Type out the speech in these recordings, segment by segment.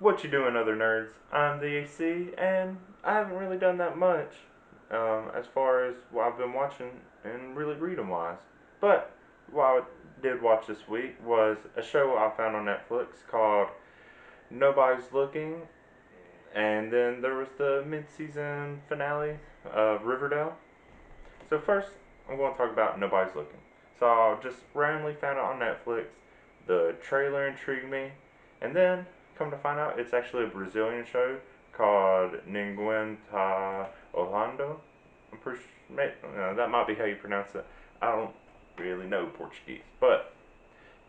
What you doing, other nerds? I'm the AC, and I haven't really done that much as far as what I've been watching and really reading wise. But what I did watch this week was a show I found on Netflix called Nobody's Looking, and then there was the mid-season finale of Riverdale. So first, I'm going to talk about Nobody's Looking. So I just randomly found it on Netflix. The trailer intrigued me, and then come to find out, it's actually a Brazilian show called Ninguem Ta Olhando. I'm pretty sure, that might be how you pronounce it. I don't really know Portuguese, but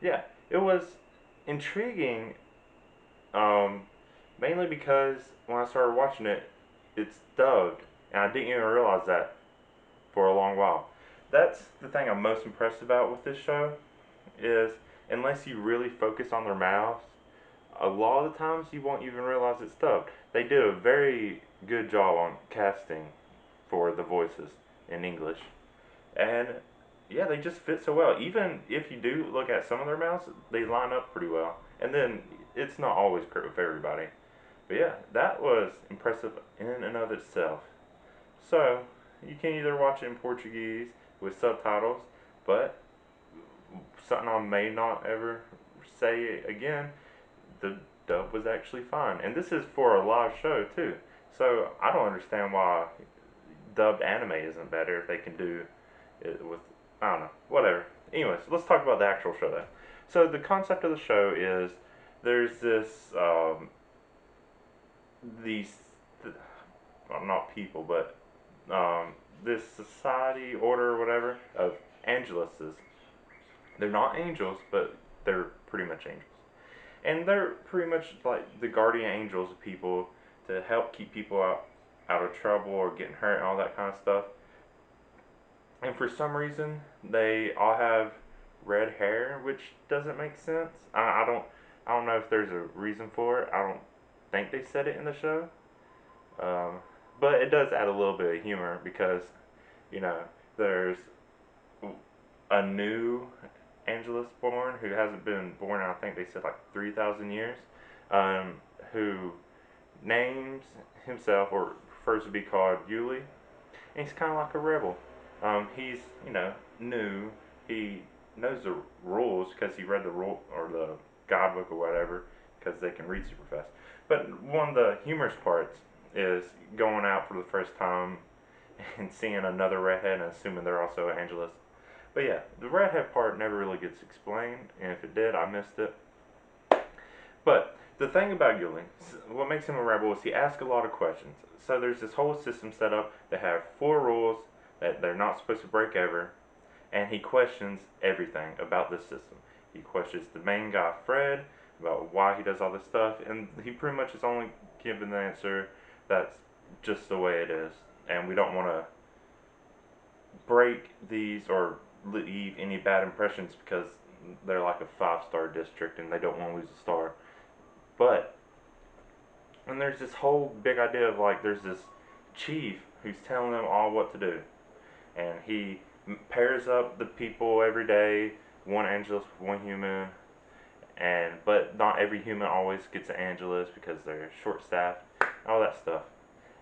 yeah, it was intriguing. Um, Mainly because when I started watching it, it's dubbed, and I didn't even realize that for a long while. That's the thing I'm most impressed about with this show is unless you really focus on their mouths, a lot of the times you won't even realize it's dubbed. They do a very good job on casting for the voices in English. And yeah, they just fit so well. Even if you do look at some of their mouths, they line up pretty well. And then it's not always great with everybody. But yeah, that was impressive in and of itself. So, you can either watch it in Portuguese with subtitles, but something I may not ever say again, the dub was actually fine. And this is for a live show too. So I don't understand why dubbed anime isn't better if they can do it with, I don't know, whatever. Anyways, let's talk about the actual show then. So the concept of the show is there's this these well, not people, but this society order or whatever of angeluses. They're not angels, but they're pretty much angels. And they're pretty much like the guardian angels of people to help keep people out of trouble or getting hurt and all that kind of stuff. And for some reason, they all have red hair, which doesn't make sense. I don't know if there's a reason for it. I don't think they said it in the show. Um, but it does add a little bit of humor because you know there's a new Angelus born who hasn't been born in, I think they said like 3,000 years, um, who names himself or prefers to be called Yuli, and he's kind of like a rebel. He's new. He knows the rules because he read the rule or the guidebook or whatever because they can read super fast. But one of the humorous parts is going out for the first time and seeing another redhead and assuming they're also Angelus. But yeah, the redhead part never really gets explained, and if it did, I missed it. But the thing about Yuli, what makes him a rebel is he asks a lot of questions. So there's this whole system set up that have four rules that they're not supposed to break ever, and he questions everything about this system. He questions the main guy, Fred, about why he does all this stuff, and he pretty much is only given the answer that's just the way it is, and we don't want to break these or leave any bad impressions because they're like a 5-star district and they don't want to lose a star. But and there's this whole big idea of like there's this chief who's telling them all what to do, and he pairs up the people every day, one Angelus with one human, and but not every human always gets an Angelus because they're short staffed, all that stuff.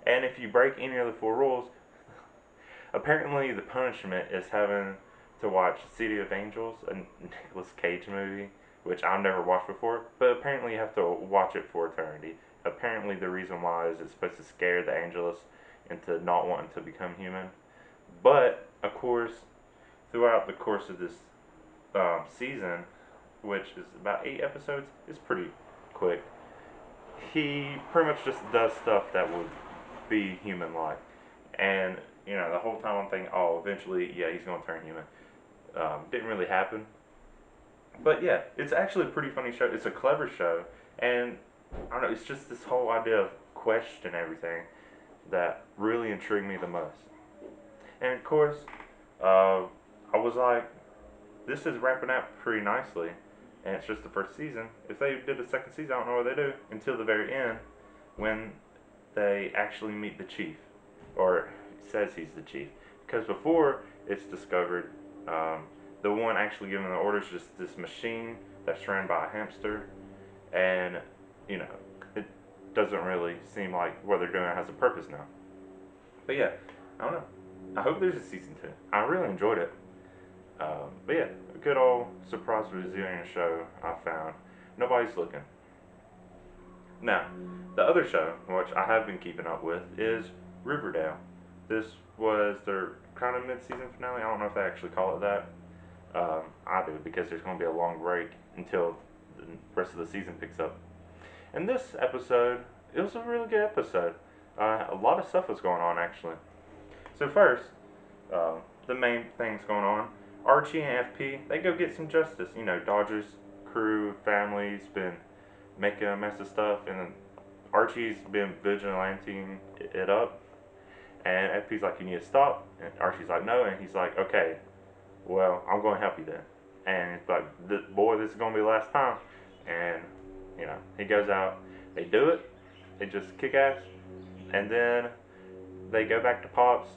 And if you break any of the four rules, apparently the punishment is having to watch City of Angels, a Nicolas Cage movie, which I've never watched before, but apparently you have to watch it for eternity. Apparently the reason why is it's supposed to scare the Angelus into not wanting to become human. But, of course, throughout the course of this season, which is about 8 episodes, it's pretty quick. He pretty much just does stuff that would be human-like. And, the whole time I'm thinking, oh, eventually, yeah, he's going to turn human. Didn't really happen. But yeah, it's actually a pretty funny show. It's a clever show. And, I don't know, it's just this whole idea of question everything that really intrigued me the most. And of course, uh, I was like, this is wrapping up pretty nicely. And it's just the first season. If they did a second season, I don't know what they do until the very end when they actually meet the chief. Or says he's the chief. Because before it's discovered, um, the one actually giving the orders is just this machine that's ran by a hamster. And, you know, it doesn't really seem like what they're doing has a purpose now. But yeah, I don't know. I hope there's a season 2. I really enjoyed it. But yeah, a good old surprise Brazilian show I found. Nobody's looking. Now, the other show, which I have been keeping up with, is Riverdale. This was their kind of mid-season finale. I don't know if they actually call it that. I do, because there's going to be a long break until the rest of the season picks up. And this episode, it was a really good episode. A lot of stuff was going on, actually. So first, the main things going on, Archie and FP, they go get some justice. You know, Dodger's crew, family's been making a mess of stuff, and then Archie's been vigilanting it up, and FP's like, you need to stop, and Archie's like, no, and he's like, okay, well, I'm going to help you then. And it's like, boy, this is going to be the last time. And, you know, he goes out, they do it, they just kick ass, and then they go back to Pops.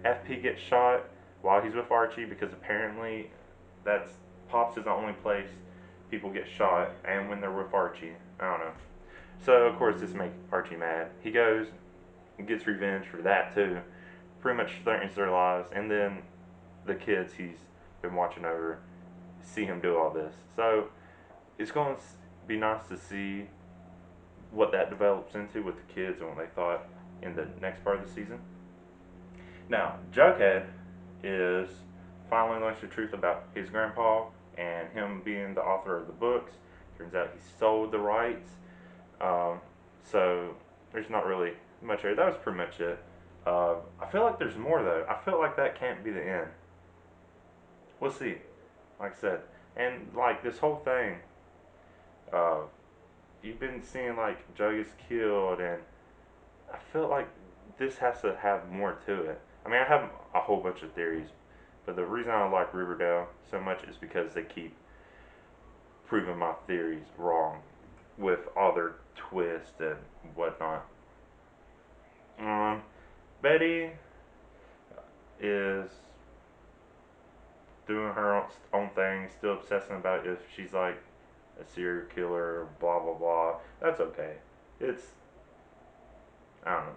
FP gets shot while he's with Archie, because apparently that's Pops is the only place people get shot, and when they're with Archie. I don't know. So of course this makes Archie mad. He goes and gets revenge for that too. Pretty much threatens their lives, and then the kids he's been watching over see him do all this. So it's going to be nice to see what that develops into with the kids and what they thought in the next part of the season. Now, Jughead is finally learns the truth about his grandpa and him being the author of the books. Turns out he sold the rights. So there's not really much here. That was pretty much it. I feel like there's more though. I feel like that can't be the end. We'll see. Like I said, and like this whole thing, uh, you've been seeing like Joe gets killed, and I feel like this has to have more to it. I mean, I have a whole bunch of theories, but the reason I like Riverdale so much is because they keep proving my theories wrong with all their twists and whatnot. Betty is doing her own thing, still obsessing about if she's like a serial killer, blah blah blah. That's okay. It's, I don't know.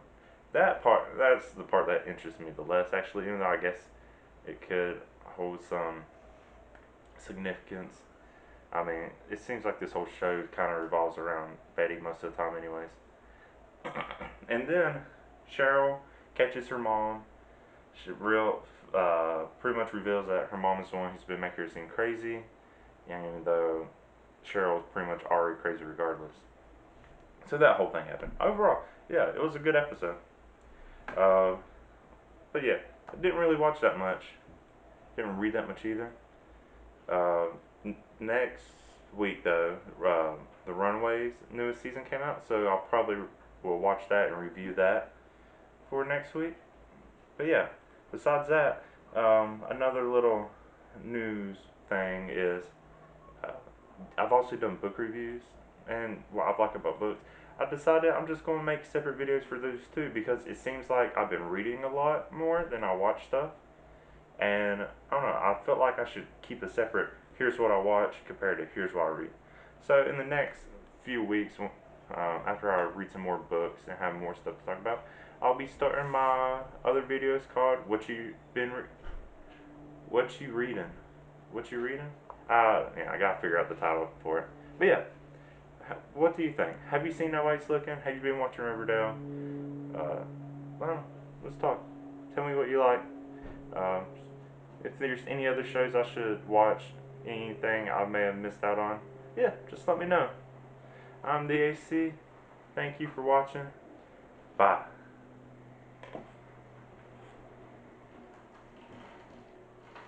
That part, that's the part that interests me the less, actually, even though I guess it could hold some significance. I mean, it seems like this whole show kind of revolves around Betty most of the time, anyways. And then Cheryl catches her mom. She pretty much reveals that her mom is the one who's been making her seem crazy, even though Cheryl's pretty much already crazy regardless. So that whole thing happened. Overall, yeah, it was a good episode. Uh, but yeah, I didn't really watch that much. Didn't read that much either. Next week though, the Runaways newest season came out, so I'll probably will watch that and review that for next week. But yeah, besides that, another little news thing is uh, I've also done book reviews, and what I like about books, I decided I'm just going to make separate videos for those too, because it seems like I've been reading a lot more than I watch stuff, and I don't know, I felt like I should keep a separate, here's what I watch compared to here's what I read. So in the next few weeks, after I read some more books and have more stuff to talk about, I'll be starting my other videos called What You Reading? What You Reading? Yeah, I gotta figure out the title for it. But yeah, what do you think? Have you seen Nobody's Looking? Have you been watching Riverdale? Well, let's talk. Tell me what you like. Um, if there's any other shows I should watch, anything I may have missed out on, yeah, just let me know. I'm the AC. Thank you for watching. Bye.